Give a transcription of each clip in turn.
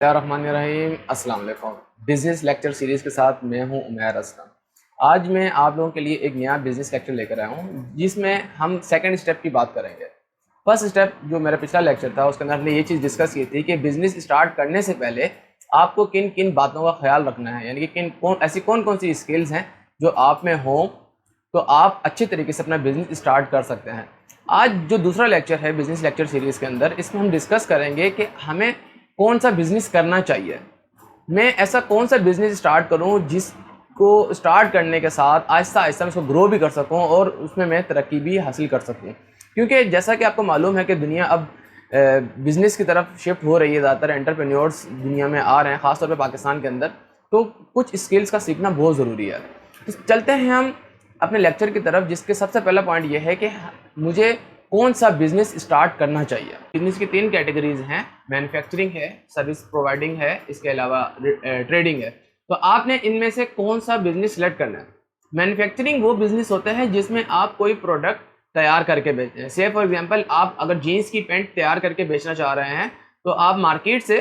रहीम अस्सलाम वालेकुम। Business lecture series के साथ मैं हूं उमैर असलम। आज मैं आप लोगों के लिए एक नया बिज़नेस लेक्चर लेकर आया हूं जिसमें हम सेकंड स्टेप की बात करेंगे। फर्स्ट स्टेप जो मेरा पिछला लेक्चर था उसके अंदर हमने ये चीज़ डिस्कस की थी कि बिज़नेस स्टार्ट करने से पहले आपको किन किन बातों का ख्याल रखना है, यानी कि ऐसी कौन कौन सी स्किल्स हैं जो आप में हों तो आप अच्छे तरीके से अपना बिज़नेस स्टार्ट कर सकते हैं। आज जो दूसरा लेक्चर है बिज़नेस लेक्चर सीरीज़ के अंदर, इसमें हम डिस्कस करेंगे कि हमें कौन सा बिज़नेस करना चाहिए। मैं ऐसा कौन सा बिज़नेस स्टार्ट करूं जिसको स्टार्ट करने के साथ आहिस्ता आहिस्ता मैं उसको ग्रो भी कर सकूं और उसमें मैं तरक्की भी हासिल कर सकूं। क्योंकि जैसा कि आपको मालूम है कि दुनिया अब बिज़नेस की तरफ शिफ्ट हो रही है, ज़्यादातर एंटरप्रेन्योर्स दुनिया में आ रहे हैं, ख़ासतौर पे पाकिस्तान के अंदर। तो कुछ स्किल्स का सीखना बहुत ज़रूरी है। तो चलते हैं हम अपने लेक्चर की तरफ, जिसके सबसे पहला पॉइंट ये है कि मुझे कौन सा बिज़नेस स्टार्ट करना चाहिए। बिज़नेस की 3 कैटेगरीज हैं, मैन्युफैक्चरिंग है, सर्विस प्रोवाइडिंग है, इसके अलावा ट्रेडिंग है। तो आपने इनमें से कौन सा बिज़नेस सेलेक्ट करना है। मैन्युफैक्चरिंग वो बिज़नेस होता है जिसमें आप कोई प्रोडक्ट तैयार करके बेचते हैं। से फॉर एग्जांपल आप अगर जीन्स की पैंट तैयार करके बेचना चाह रहे हैं तो आप मार्केट से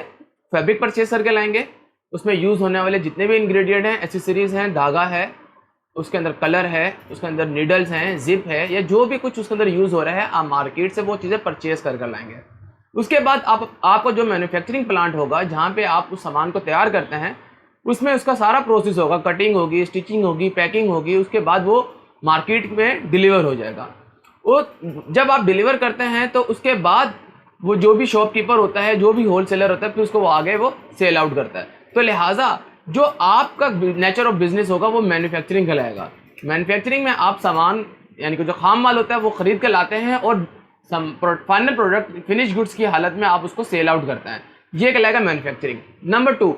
फैब्रिक परचेज करके लाएंगे, उसमें यूज़ होने वाले जितने भी इंग्रेडिएंट हैं, एसेसरीज़ हैं, धागा है, उसके अंदर कलर है, उसके अंदर नीडल्स हैं, जिप है, या जो भी कुछ उसके अंदर यूज़ हो रहा है, आप मार्केट से वो चीज़ें परचेज कर लाएंगे। उसके बाद आपको जो मैन्युफैक्चरिंग प्लांट होगा जहाँ पे आप उस सामान को तैयार करते हैं, उसमें उसका सारा प्रोसेस होगा, कटिंग होगी, स्टिचिंग होगी, पैकिंग होगी, उसके बाद वो मार्केट में डिलीवर हो जाएगा। वो जब आप डिलीवर करते हैं तो उसके बाद वो जो भी शॉपकीपर होता है, जो भी होलसेलर होता है, फिर उसको वो आगे वो सेल आउट करता है। तो लिहाजा जो आपका नेचर ऑफ बिजनेस होगा वो मैन्युफैक्चरिंग कहलाएगा। मैन्युफैक्चरिंग में आप सामान यानी कि जो खाम माल होता है वो खरीद के लाते हैं और फाइनल प्रोडक्ट फिनिश गुड्स की हालत में आप उसको सेल आउट करते हैं, ये कहलाएगा मैन्युफैक्चरिंग। Number 2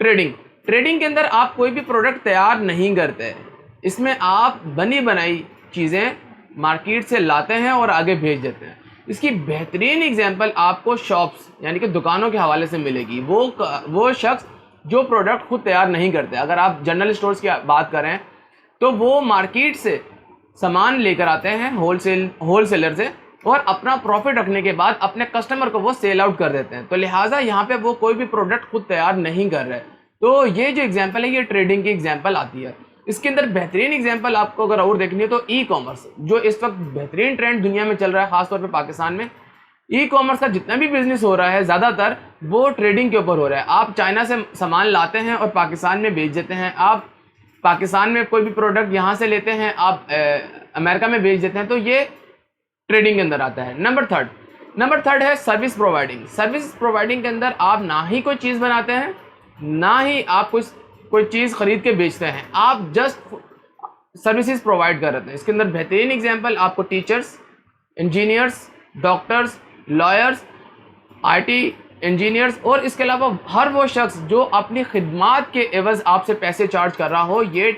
trading. ट्रेडिंग के अंदर आप कोई भी प्रोडक्ट तैयार नहीं करते, इसमें आप बनी बनाई चीज़ें मार्केट से लाते हैं और आगे भेज देते हैं। इसकी बेहतरीन एग्जांपल आपको शॉप्स यानी कि दुकानों के हवाले से मिलेगी। वो शख्स जो प्रोडक्ट खुद तैयार नहीं करते, अगर आप जनरल स्टोर्स की बात करें तो वो मार्केट से सामान लेकर आते हैं होलसेलर से और अपना प्रॉफिट रखने के बाद अपने कस्टमर को वो सेल आउट कर देते हैं। तो लिहाजा यहाँ पे वो कोई भी प्रोडक्ट खुद तैयार नहीं कर रहे। तो ये जो एग्जांपल है ये ट्रेडिंग की एग्जांपल आती है। इसके अंदर बेहतरीन एग्जांपल आपको अगर और देखनी है तो ई कॉमर्स, जो इस वक्त बेहतरीन ट्रेंड दुनिया में चल रहा है, खासतौर पर पाकिस्तान में। ई कॉमर्स का जितना भी बिजनेस हो रहा है ज़्यादातर वो ट्रेडिंग के ऊपर हो रहा है। आप चाइना से सामान लाते हैं और पाकिस्तान में बेच देते हैं, आप पाकिस्तान में कोई भी प्रोडक्ट यहाँ से लेते हैं, आप अमेरिका में बेच देते हैं, तो ये ट्रेडिंग के अंदर आता है। नंबर थर्ड है सर्विस प्रोवाइडिंग। सर्विस प्रोवाइडिंग के अंदर आप ना ही कोई चीज़ बनाते हैं, ना ही आप कोई चीज़ खरीद के बेचते हैं, आप जस्ट सर्विसेज प्रोवाइड कर रहे हैं। इसके अंदर बेहतरीन एग्जाम्पल आपको teachers, engineers, doctors, lawyers, IT engineers और इसके अलावा हर वो शख्स जो अपनी खिदमात के एवज़ आपसे पैसे चार्ज कर रहा हो, ये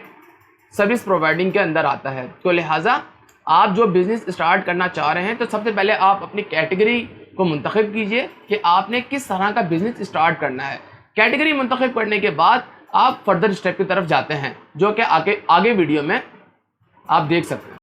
सर्विस प्रोवाइडिंग के अंदर आता है। तो लिहाजा आप जो बिज़नेस स्टार्ट करना चाह रहे हैं तो सबसे पहले आप अपनी कैटेगरी को मुंतखब कीजिए कि आपने किस तरह का बिज़नेस स्टार्ट करना है। कैटेगरी मुंतखब करने के बाद आप फर्दर स्टेप की तरफ जाते हैं, जो कि आगे वीडियो में आप देख सकते हैं।